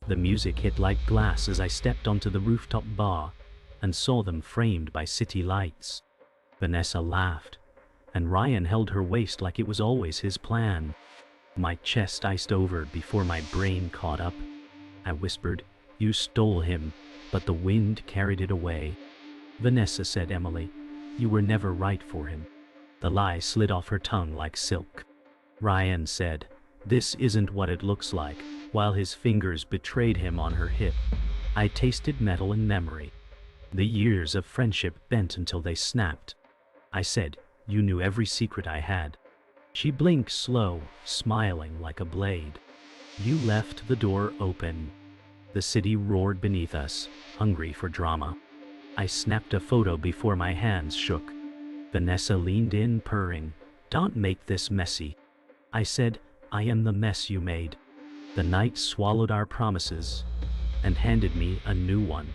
The music hit like glass as I stepped onto the rooftop bar and saw them framed by city lights. Vanessa laughed, and Ryan held her waist like it was always his plan. My chest iced over before my brain caught up. I whispered, "You stole him, but the wind carried it away." "Vanessa," said Emily, "you were never right for him." The lie slid off her tongue like silk. Ryan said, "This isn't what it looks like," while his fingers betrayed him on her hip. I tasted metal and memory. The years of friendship bent until they snapped. I said, "You knew every secret I had." She blinked slow, smiling like a blade. "You left the door open." The city roared beneath us, hungry for drama. I snapped a photo before my hands shook. Vanessa leaned in, purring, "Don't make this messy." I said, "I am the mess you made." The night swallowed our promises and handed me a new one.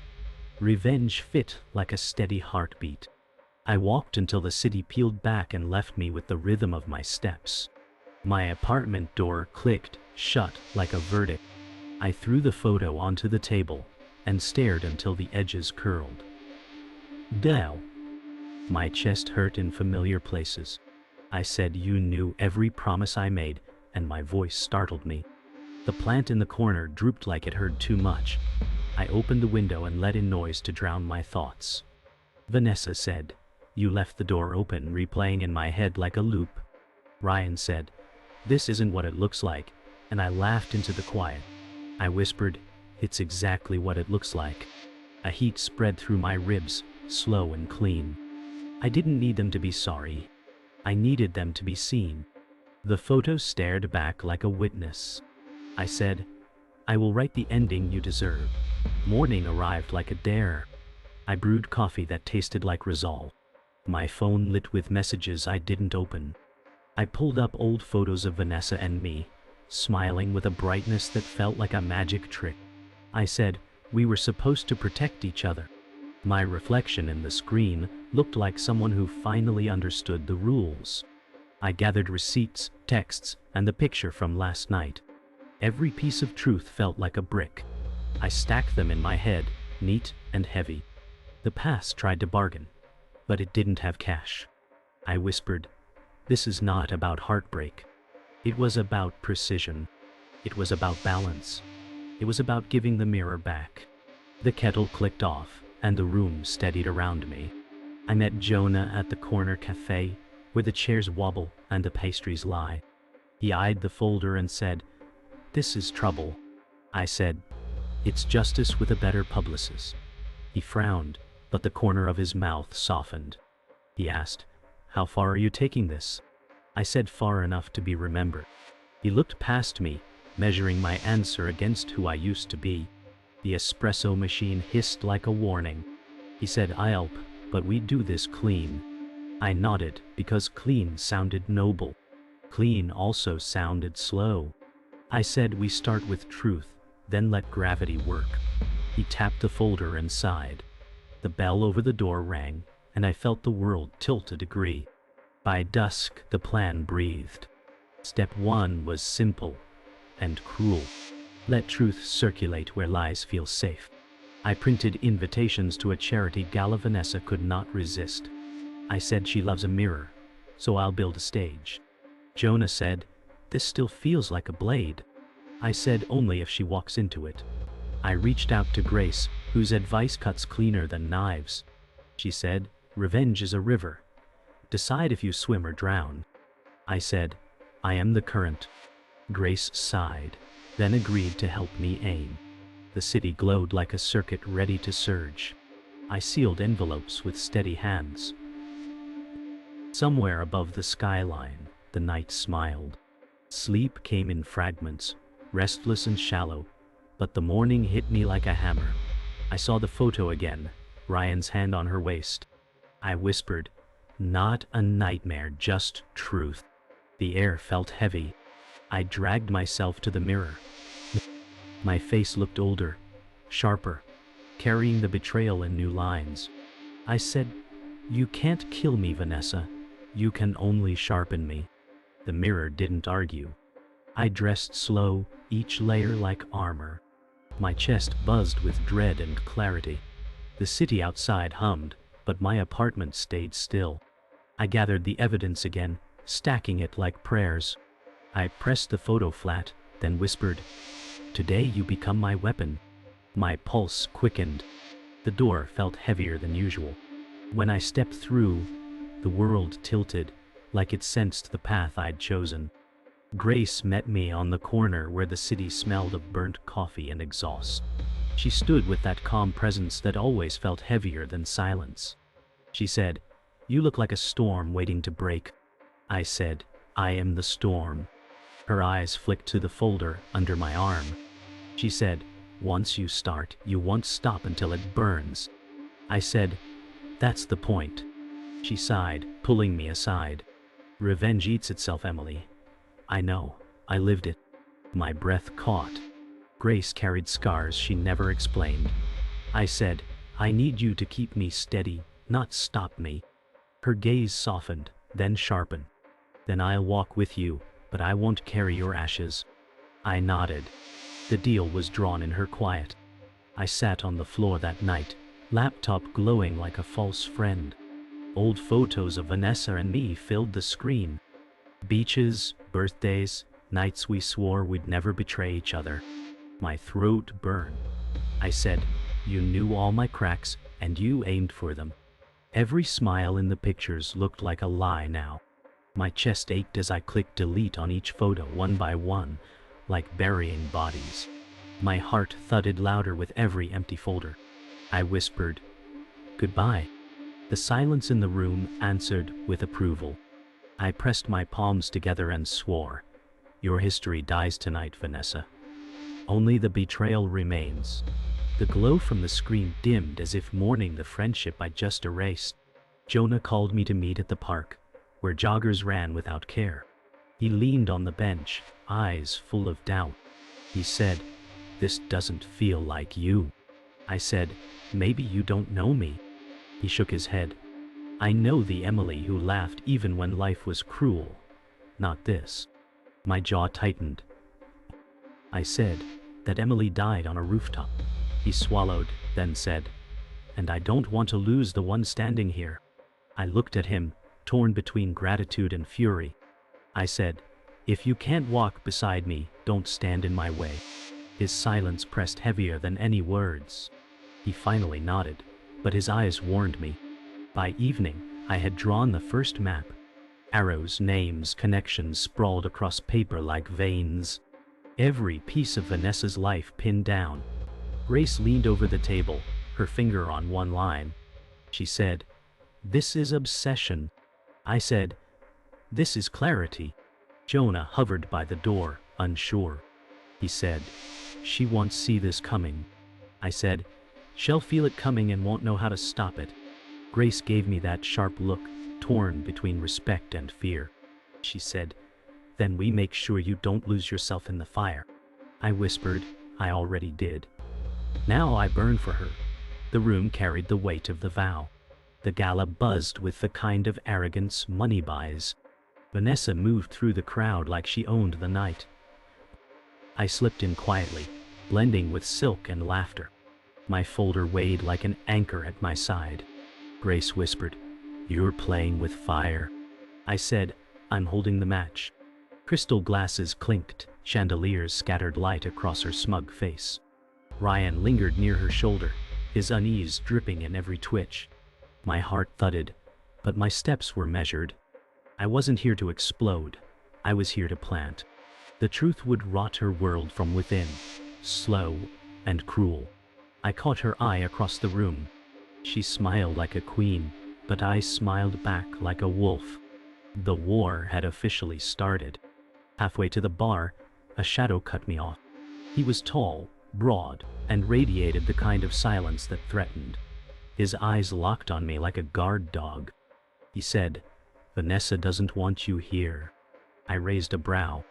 Revenge fit like a steady heartbeat. I walked until the city peeled back and left me with the rhythm of my steps. My apartment door clicked shut like a verdict. I threw the photo onto the table and stared until the edges curled. Dow. My chest hurt in familiar places. I said, "You knew every promise I made," and my voice startled me. The plant in the corner drooped like it heard too much. I opened the window and let in noise to drown my thoughts. Vanessa said, "You left the door open," replaying in my head like a loop. Ryan said, "This isn't what it looks like," and I laughed into the quiet. I whispered, "It's exactly what it looks like." A heat spread through my ribs, slow and clean. I didn't need them to be sorry. I needed them to be seen. The photo stared back like a witness. I said, "I will write the ending you deserve." Morning arrived like a dare. I brewed coffee that tasted like resolve. My phone lit with messages I didn't open. I pulled up old photos of Vanessa and me, smiling with a brightness that felt like a magic trick. I said, "We were supposed to protect each other." My reflection in the screen looked like someone who finally understood the rules. I gathered receipts, texts, and the picture from last night. Every piece of truth felt like a brick. I stacked them in my head, neat and heavy. The past tried to bargain, but it didn't have cash. I whispered, "This is not about heartbreak." It was about precision. It was about balance. It was about giving the mirror back. The kettle clicked off, and the room steadied around me. I met Jonah at the corner cafe, where the chairs wobble and the pastries lie. He eyed the folder and said, "This is trouble." I said, "It's justice with a better publicist." He frowned, but the corner of his mouth softened. He asked, "How far are you taking this?" I said, "Far enough to be remembered." He looked past me, measuring my answer against who I used to be. The espresso machine hissed like a warning. He said, "I'll, but we do this clean." I nodded, because clean sounded noble. Clean also sounded slow. I said, "We start with truth, then let gravity work." He tapped the folder and sighed. The bell over the door rang, and I felt the world tilt a degree. By dusk, the plan breathed. Step 1 was simple and cruel. Let truth circulate where lies feel safe. I printed invitations to a charity gala Vanessa could not resist. I said, "She loves a mirror, so I'll build a stage." Jonah said, "This still feels like a blade." I said, "Only if she walks into it." I reached out to Grace, whose advice cuts cleaner than knives. She said, "Revenge is a river. Decide if you swim or drown." I said, "I am the current." Grace sighed, then agreed to help me aim. The city glowed like a circuit ready to surge. I sealed envelopes with steady hands. Somewhere above the skyline, the night smiled. Sleep came in fragments, restless and shallow, but the morning hit me like a hammer. I saw the photo again, Ryan's hand on her waist. I whispered, "Not a nightmare, just truth." The air felt heavy. I dragged myself to the mirror. My face looked older, sharper, carrying the betrayal in new lines. I said, "You can't kill me, Vanessa. You can only sharpen me." The mirror didn't argue. I dressed slow, each layer like armor. My chest buzzed with dread and clarity. The city outside hummed, but my apartment stayed still. I gathered the evidence again, stacking it like prayers. I pressed the photo flat, then whispered, "Today you become my weapon." My pulse quickened. The door felt heavier than usual. When I stepped through, the world tilted, like it sensed the path I'd chosen. Grace met me on the corner where the city smelled of burnt coffee and exhaust. She stood with that calm presence that always felt heavier than silence. She said, "You look like a storm waiting to break." I said, "I am the storm." Her eyes flicked to the folder under my arm. She said, "Once you start, you won't stop until it burns." I said, "That's the point." She sighed, pulling me aside. "Revenge eats itself, Emily." "I know, I lived it." My breath caught. Grace carried scars she never explained. I said, "I need you to keep me steady, not stop me." Her gaze softened, then sharpened. "Then I'll walk with you, but I won't carry your ashes." I nodded. The deal was drawn in her quiet. I sat on the floor that night, laptop glowing like a false friend. Old photos of Vanessa and me filled the screen. Beaches, birthdays, nights we swore we'd never betray each other. My throat burned. I said, "You knew all my cracks, and you aimed for them." Every smile in the pictures looked like a lie now. My chest ached as I clicked delete on each photo one by one, like burying bodies. My heart thudded louder with every empty folder. I whispered, "Goodbye." The silence in the room answered with approval. I pressed my palms together and swore, "Your history dies tonight, Vanessa. Only the betrayal remains." The glow from the screen dimmed as if mourning the friendship I just erased. Jonah called me to meet at the park, where joggers ran without care. He leaned on the bench, eyes full of doubt. He said, "This doesn't feel like you." I said, "Maybe you don't know me." He shook his head. "I know the Emily who laughed even when life was cruel. Not this." My jaw tightened. I said, "That Emily died on a rooftop." He swallowed, then said, "And I don't want to lose the one standing here." I looked at him, torn between gratitude and fury. I said, "If you can't walk beside me, don't stand in my way." His silence pressed heavier than any words. He finally nodded, but his eyes warned me. By evening, I had drawn the first map. Arrows, names, connections sprawled across paper like veins. Every piece of Vanessa's life pinned down. Grace leaned over the table, her finger on one line. She said, "This is obsession." I said, "This is clarity." Jonah hovered by the door, unsure. He said, "She won't see this coming." I said, "She'll feel it coming and won't know how to stop it." Grace gave me that sharp look, torn between respect and fear. She said, "Then we make sure you don't lose yourself in the fire." I whispered, "I already did." Now I burned for her. The room carried the weight of the vow. The gala buzzed with the kind of arrogance money buys. Vanessa moved through the crowd like she owned the night. I slipped in quietly, blending with silk and laughter. My folder weighed like an anchor at my side. Grace whispered, "You're playing with fire." I said, "I'm holding the match." Crystal glasses clinked, chandeliers scattered light across her smug face. Ryan lingered near her shoulder, his unease dripping in every twitch. My heart thudded, but my steps were measured. I wasn't here to explode. I was here to plant. The truth would rot her world from within, slow and cruel. I caught her eye across the room. She smiled like a queen, but I smiled back like a wolf. The war had officially started. Halfway to the bar, a shadow cut me off. He was tall, broad, and radiated the kind of silence that threatened. His eyes locked on me like a guard dog. He said, "Vanessa doesn't want you here." I raised a brow.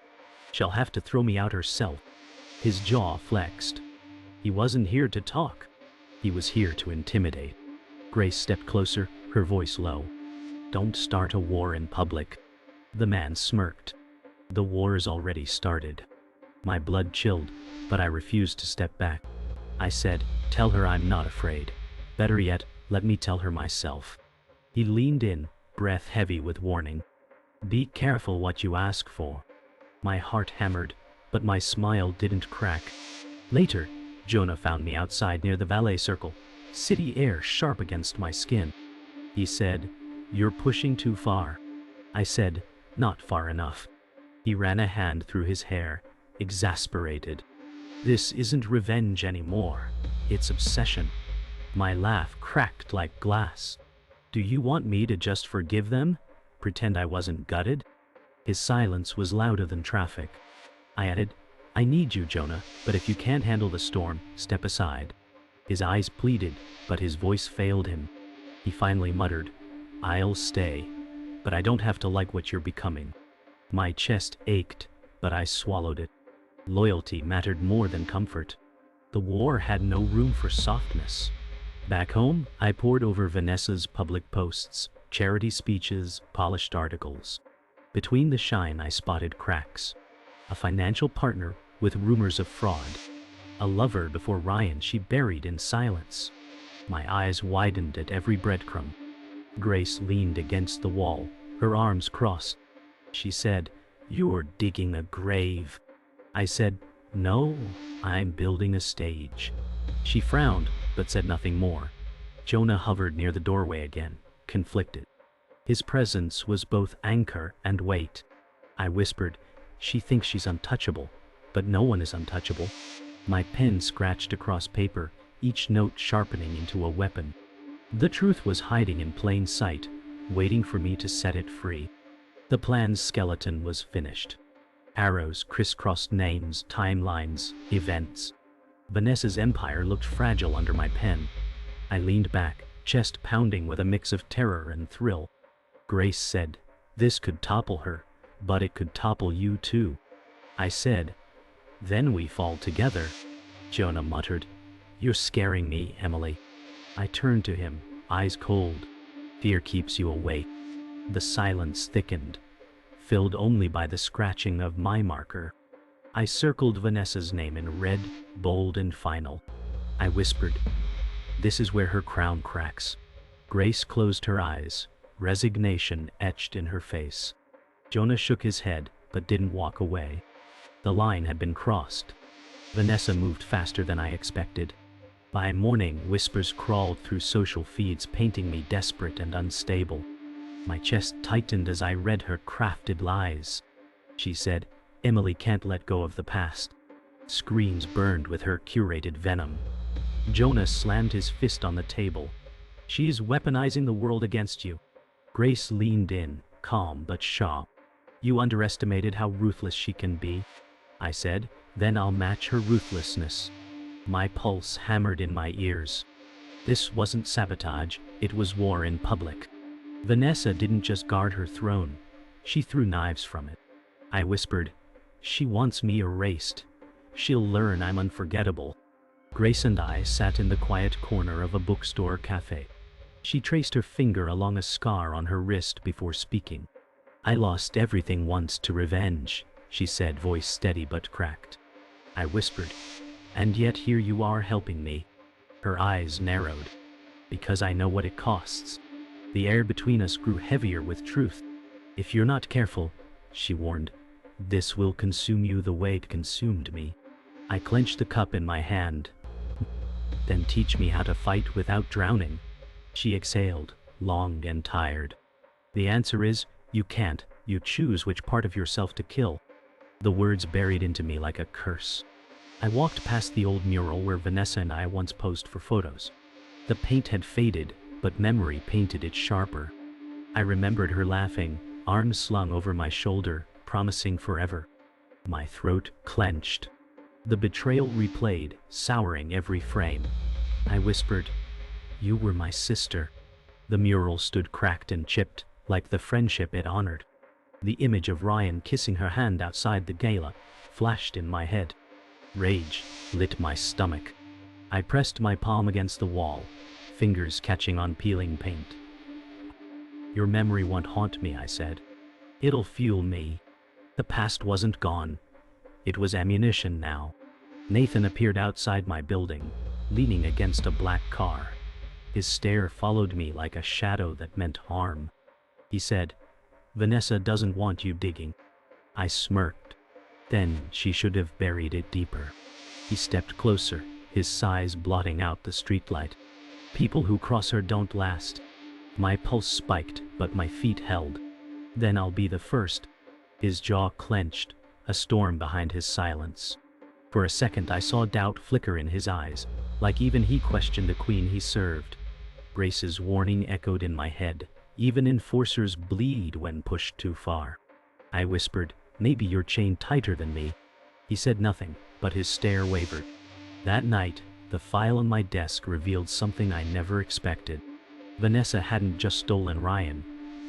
"She'll have to throw me out herself." His jaw flexed. He wasn't here to talk. He was here to intimidate. Grace stepped closer, her voice low. "Don't start a war in public." The man smirked. "The war's already started." My blood chilled, but I refused to step back. I said, tell her I'm not afraid. Better yet, let me tell her myself. He leaned in, breath heavy with warning. Be careful what you ask for. My heart hammered, but my smile didn't crack. Later, Jonah found me outside near the valet circle, city air sharp against my skin. He said, you're pushing too far. I said, not far enough. He ran a hand through his hair, exasperated. This isn't revenge anymore. It's obsession. My laugh cracked like glass. Do you want me to just forgive them? Pretend I wasn't gutted? His silence was louder than traffic. I added, I need you, Jonah, but if you can't handle the storm, step aside. His eyes pleaded, but his voice failed him. He finally muttered, I'll stay, but I don't have to like what you're becoming. My chest ached, but I swallowed it. Loyalty mattered more than comfort. The war had no room for softness. Back home, I pored over Vanessa's public posts, charity speeches, polished articles. Between the shine I spotted cracks. A financial partner with rumors of fraud. A lover before Ryan she buried in silence. My eyes widened at every breadcrumb. Grace leaned against the wall, her arms crossed. She said, "You're digging a grave." I said, "No, I'm building a stage." She frowned, but said nothing more. Jonah hovered near the doorway again, conflicted. His presence was both anchor and weight. I whispered, "She thinks she's untouchable, but no one is untouchable." My pen scratched across paper, each note sharpening into a weapon. The truth was hiding in plain sight, waiting for me to set it free. The plan's skeleton was finished. Arrows crisscrossed names, timelines, events. Vanessa's empire looked fragile under my pen. I leaned back, chest pounding with a mix of terror and thrill. Grace said, "This could topple her, but it could topple you too." I said, "Then we fall together." Jonah muttered, "You're scaring me, Emily." I turned to him, eyes cold. "Fear keeps you awake." The silence thickened, filled only by the scratching of my marker. I circled Vanessa's name in red, bold and final. I whispered, "This is where her crown cracks." Grace closed her eyes, resignation etched in her face. Jonah shook his head, but didn't walk away. The line had been crossed. Vanessa moved faster than I expected. By morning, whispers crawled through social feeds, painting me desperate and unstable. My chest tightened as I read her crafted lies. She said, "Emily can't let go of the past." Screens burned with her curated venom. Jonah slammed his fist on the table. "She is weaponizing the world against you." Grace leaned in, calm but sharp. "You underestimated how ruthless she can be." I said, "Then I'll match her ruthlessness." My pulse hammered in my ears. This wasn't sabotage, it was war in public. Vanessa didn't just guard her throne, she threw knives from it. I whispered, "She wants me erased. She'll learn I'm unforgettable." Grace and I sat in the quiet corner of a bookstore cafe. She traced her finger along a scar on her wrist before speaking. "I lost everything once to revenge," she said, voice steady but cracked. I whispered, "And yet here you are helping me." Her eyes narrowed. "Because I know what it costs." The air between us grew heavier with truth. "If you're not careful," she warned, "this will consume you the way it consumed me." I clenched the cup in my hand. "Then teach me how to fight without drowning." She exhaled, long and tired. "The answer is, you can't. You choose which part of yourself to kill." The words buried into me like a curse. I walked past the old mural where Vanessa and I once posed for photos. The paint had faded, but memory painted it sharper. I remembered her laughing, arms slung over my shoulder, promising forever. My throat clenched. The betrayal replayed, souring every frame. I whispered, "You were my sister." The mural stood cracked and chipped, like the friendship it honored. The image of Ryan kissing her hand outside the gala flashed in my head. Rage lit my stomach. I pressed my palm against the wall, fingers catching on peeling paint. "Your memory won't haunt me," I said. "It'll fuel me." The past wasn't gone. It was ammunition now. Nathan appeared outside my building, leaning against a black car. His stare followed me like a shadow that meant harm. He said, "Vanessa doesn't want you digging." I smirked. Then she should have buried it deeper. He stepped closer, his size blotting out the streetlight. "People who cross her don't last." My pulse spiked, but my feet held. "Then I'll be the first." His jaw clenched, a storm behind his silence. For a second I saw doubt flicker in his eyes, like even he questioned the queen he served. Grace's warning echoed in my head. Even enforcers bleed when pushed too far. I whispered, "Maybe you're chained tighter than me." He said nothing, but his stare wavered. That night, the file on my desk revealed something I never expected. Vanessa hadn't just stolen Ryan.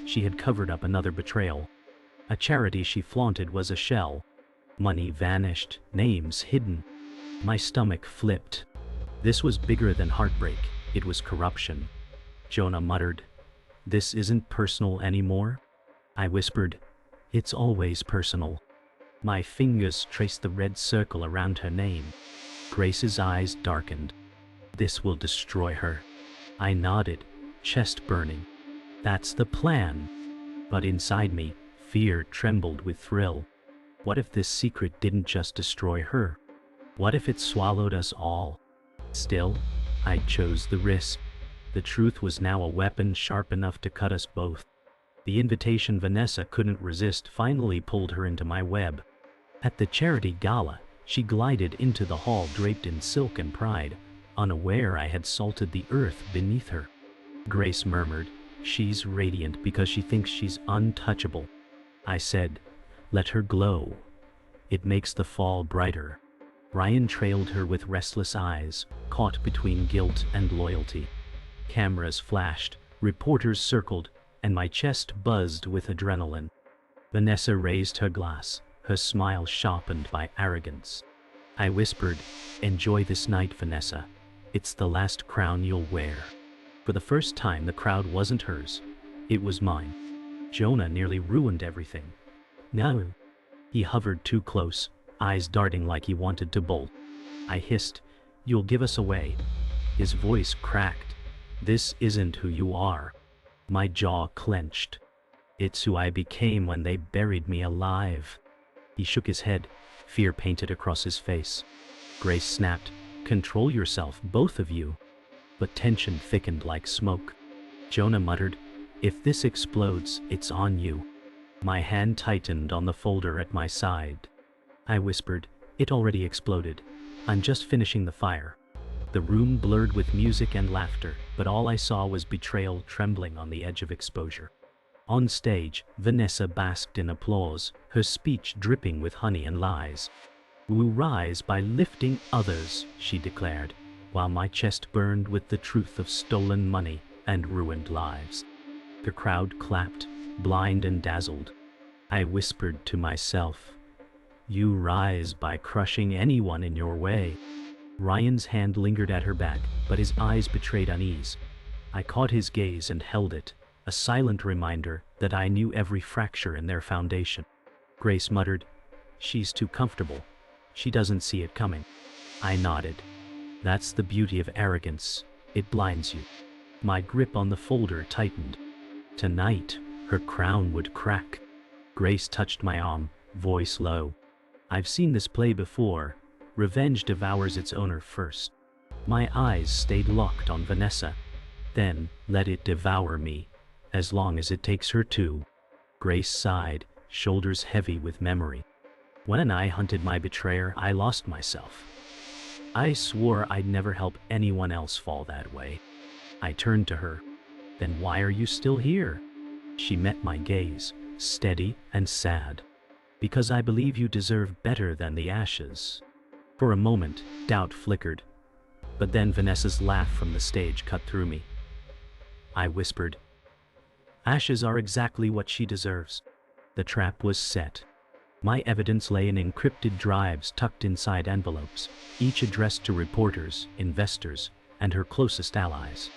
She had covered up another betrayal. A charity she flaunted was a shell. Money vanished, names hidden. My stomach flipped. This was bigger than Heartbreak. It was corruption. Jonah muttered, "This isn't personal anymore?" I whispered, "It's always personal." My fingers traced the red circle around her name. Grace's eyes darkened. "This will destroy her." I nodded, chest burning. "That's the plan." But inside me, fear trembled with thrill. What if this secret didn't just destroy her? What if it swallowed us all? Still, I chose the risk. The truth was now a weapon sharp enough to cut us both. The invitation Vanessa couldn't resist finally pulled her into my web. At the charity gala, she glided into the hall draped in silk and pride, unaware I had salted the earth beneath her. Grace murmured, "She's radiant because she thinks she's untouchable." I said, "Let her glow. It makes the fall brighter." Ryan trailed her with restless eyes, caught between guilt and loyalty. Cameras flashed, reporters circled, and my chest buzzed with adrenaline. Vanessa raised her glass, her smile sharpened by arrogance. I whispered, "Enjoy this night, Vanessa. It's the last crown you'll wear." For the first time, the crowd wasn't hers. It was mine. Jonah nearly ruined everything. No. He hovered too close, eyes darting like he wanted to bolt. I hissed, "You'll give us away." His voice cracked. "This isn't who you are." My jaw clenched. "It's who I became when they buried me alive." He shook his head, fear painted across his face. Grace snapped, "Control yourself, both of you." But tension thickened like smoke. Jonah muttered, "If this explodes, it's on you." My hand tightened on the folder at my side. I whispered, "It already exploded. I'm just finishing the fire." The room blurred with music and laughter, but all I saw was betrayal trembling on the edge of exposure. On stage, Vanessa basked in applause, her speech dripping with honey and lies. "We'll rise by lifting others," she declared, while my chest burned with the truth of stolen money and ruined lives. The crowd clapped, blind and dazzled. I whispered to myself, "You rise by crushing anyone in your way." Ryan's hand lingered at her back, but his eyes betrayed unease. I caught his gaze and held it, a silent reminder that I knew every fracture in their foundation. Grace muttered, "She's too comfortable. She doesn't see it coming." I nodded. That's the beauty of arrogance. It blinds you. My grip on the folder tightened. Tonight, her crown would crack. Grace touched my arm, voice low. "I've seen this play before. Revenge devours its owner first." My eyes stayed locked on Vanessa. "Then, let it devour me, as long as it takes her too." Grace sighed, shoulders heavy with memory. "When I hunted my betrayer, I lost myself. I swore I'd never help anyone else fall that way." I turned to her. "Then why are you still here?" She met my gaze, steady and sad. "Because I believe you deserve better than the ashes." For a moment, doubt flickered. But then Vanessa's laugh from the stage cut through me. I whispered, "Ashes are exactly what she deserves." The trap was set. My evidence lay in encrypted drives tucked inside envelopes, each addressed to reporters, investors, and her closest allies.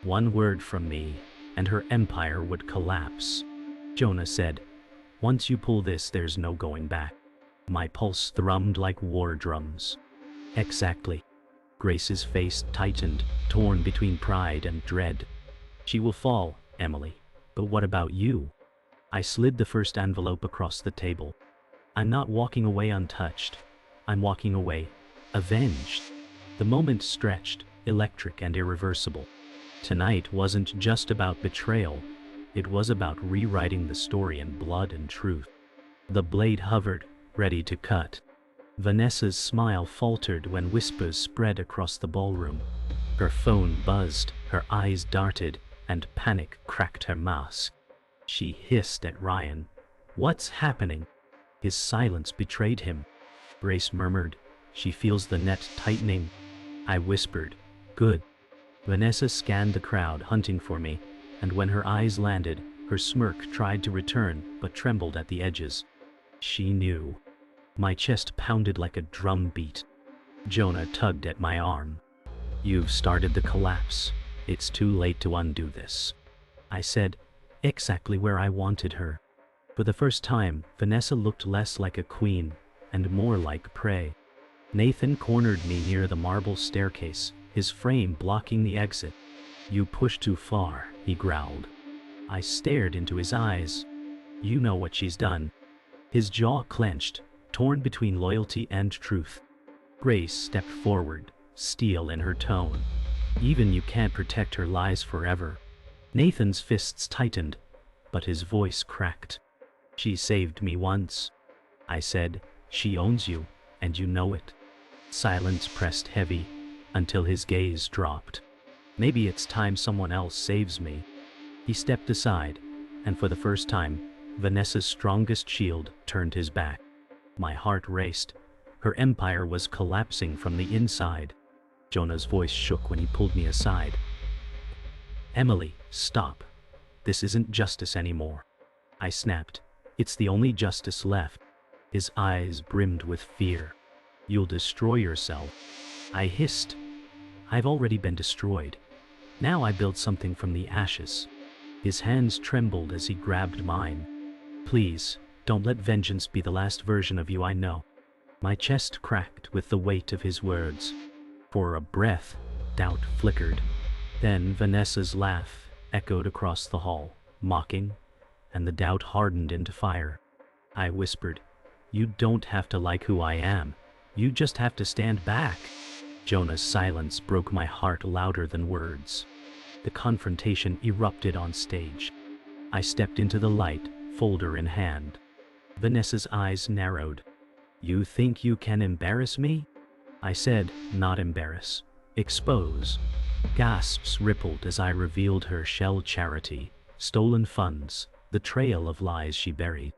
One word from me, and her empire would collapse. Jonah said, "Once you pull this, there's no going back." My pulse thrummed like war drums. Exactly. Grace's face tightened, torn between pride and dread. She will fall, Emily. But what about you? I slid the first envelope across the table. I'm not walking away untouched. I'm walking away, avenged. The moment stretched, electric and irreversible. Tonight wasn't just about betrayal. It was about rewriting the story in blood and truth. The blade hovered, ready to cut. Vanessa's smile faltered when whispers spread across the ballroom. Her phone buzzed, her eyes darted, and panic cracked her mask. She hissed at Ryan. "What's happening?" His silence betrayed him. Grace murmured, "She feels the net tightening." I whispered, "Good." Vanessa scanned the crowd, hunting for me, and when her eyes landed, her smirk tried to return but trembled at the edges. She knew. My chest pounded like a drum beat. Jonah tugged at my arm. "You've started the collapse. It's too late to undo this," I said, exactly where I wanted her. For the first time, Vanessa looked less like a queen and more like prey. Nathan cornered me near the marble staircase, his frame blocking the exit. "You pushed too far," he growled. I stared into his eyes. "You know what she's done." His jaw clenched, torn between loyalty and truth. Grace stepped forward, steel in her tone. "Even you can't protect her lies forever." Nathan's fists tightened, but his voice cracked. "She saved me once," I said. "She owns you, and you know it." Silence pressed heavy, until his gaze dropped. "Maybe it's time someone else saves me." He stepped aside, and for the first time, Vanessa's strongest shield turned his back. My heart raced. Her empire was collapsing from the inside. Jonah's voice shook when he pulled me aside. "Emily, stop. This isn't justice anymore." I snapped. "It's the only justice left." His eyes brimmed with fear. "You'll destroy yourself." I hissed. "I've already been destroyed. Now I build something from the ashes." His hands trembled as he grabbed mine. "Please, don't let vengeance be the last version of you I know." My chest cracked with the weight of his words. For a breath, doubt flickered. Then Vanessa's laugh echoed across the hall, mocking, and the doubt hardened into fire. I whispered, "You don't have to like who I am. You just have to stand back." Jonah's silence broke my heart louder than words. The confrontation erupted on stage. I stepped into the light, folder in hand. Vanessa's eyes narrowed. "You think you can embarrass me?" I said, "Not embarrass. Expose." Gasps rippled as I revealed her shell charity, stolen funds, the trail of lies she buried.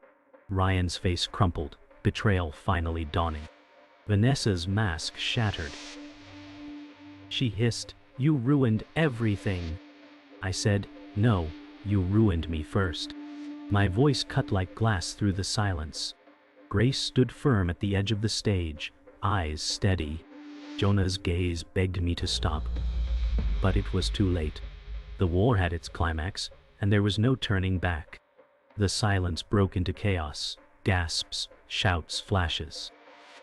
Ryan's face crumpled, betrayal finally dawning. Vanessa's mask shattered. She hissed, "You ruined everything." I said, "No, you ruined me first." My voice cut like glass through the silence. Grace stood firm at the edge of the stage, eyes steady. Jonah's gaze begged me to stop. But it was too late. The war had its climax, and there was no turning back. The silence broke into chaos, gasps, shouts, flashes.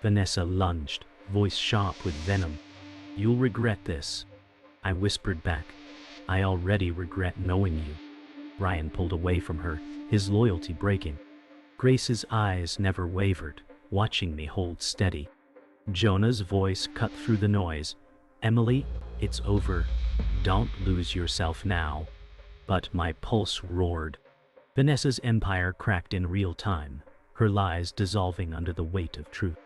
Vanessa lunged, voice sharp with venom. "You'll regret this." I whispered back, "I already regret knowing you." Ryan pulled away from her, his loyalty breaking. Grace's eyes never wavered, watching me hold steady. Jonah's voice cut through the noise. "Emily, it's over. Don't lose yourself now." But my pulse roared. Vanessa's empire cracked in real time, her lies dissolving under the weight of truth.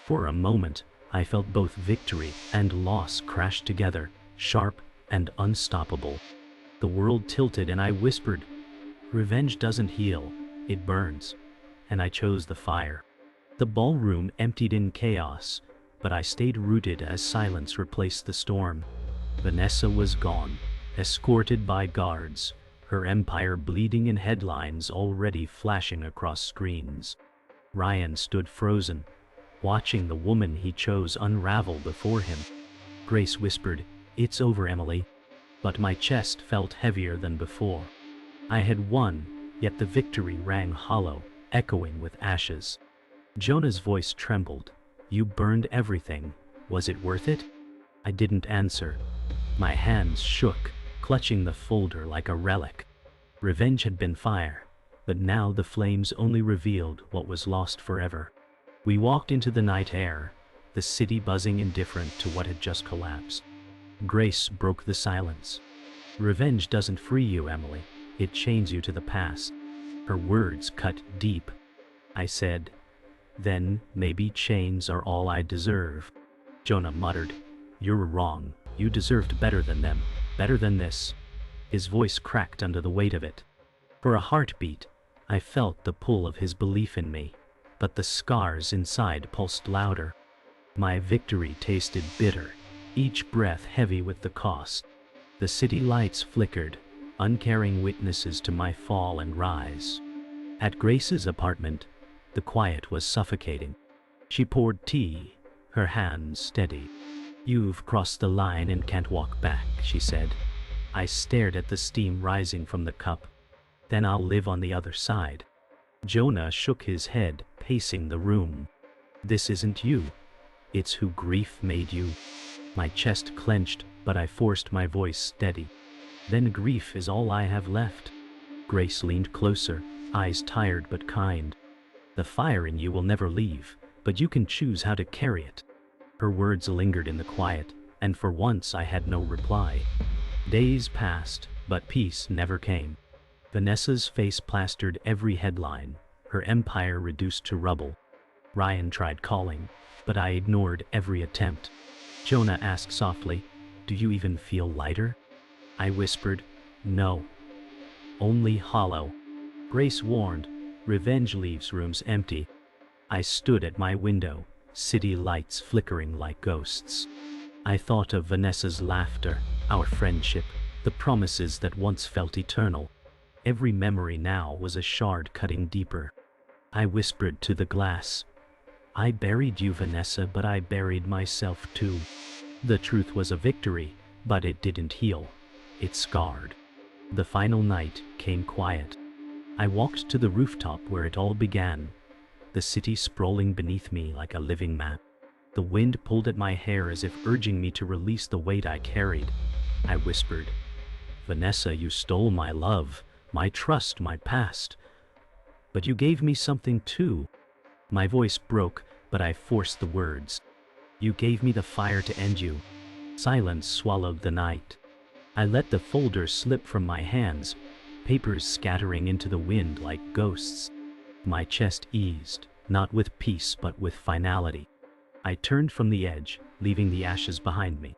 For a moment, I felt both victory and loss crash together, sharp and unstoppable. The world tilted and I whispered, "Revenge doesn't heal, it burns." And I chose the fire. The ballroom emptied in chaos, but I stayed rooted as silence replaced the storm. Vanessa was gone, escorted by guards, her empire bleeding in headlines already flashing across screens. Ryan stood frozen, watching the woman he chose unravel before him. Grace whispered, "It's over, Emily." But my chest felt heavier than before. I had won, yet the victory rang hollow, echoing with ashes. Jonah's voice trembled. "You burned everything. Was it worth it?" I didn't answer. My hands shook, clutching the folder like a relic. Revenge had been fire, but now the flames only revealed what was lost forever. We walked into the night air, the city buzzing indifferent to what had just collapsed. Grace broke the silence. Revenge doesn't free you, Emily. It chains you to the past. Her words cut deep. I said, then maybe chains are all I deserve. Jonah muttered, you're wrong. You deserved better than them, better than this. His voice cracked under the weight of it. For a heartbeat, I felt the pull of his belief in me, but the scars inside pulsed louder. My victory tasted bitter, each breath heavy with the cost. The city lights flickered, uncaring witnesses to my fall and rise. At Grace's apartment, the quiet was suffocating. She poured tea, her hands steady. You've crossed the line and can't walk back, she said. I stared at the steam rising from the cup. Then I'll live on the other side. Jonah shook his head, pacing the room. This isn't you. It's who grief made you. My chest clenched, but I forced my voice steady. Then grief is all I have left. Grace leaned closer, eyes tired but kind. The fire in you will never leave, but you can choose how to carry it. Her words lingered in the quiet, and for once I had no reply. Days passed, but peace never came. Vanessa's face plastered every headline, her empire reduced to rubble. Ryan tried calling, but I ignored every attempt. Jonah asked softly, do you even feel lighter? I whispered, no. Only hollow. Grace warned, revenge leaves rooms empty. I stood at my window, city lights flickering like ghosts. I thought of Vanessa's laughter, our friendship, the promises that once felt eternal. Every memory now was a shard cutting deeper. I whispered to the glass, I buried you, Vanessa, but I buried myself too. The truth was a victory, but it didn't heal. It scarred. The final night came quiet. I walked to the rooftop where it all began, the city sprawling beneath me like a living map. The wind pulled at my hair as if urging me to release the weight I carried. I whispered, Vanessa, you stole my love, my trust, my past. But you gave me something too. My voice broke, but I forced the words. You gave me the fire to end you. Silence swallowed the night. I let the folder slip from my hands, papers scattering into the wind like ghosts. My chest eased, not with peace but with finality. I turned from the edge, leaving the ashes behind me.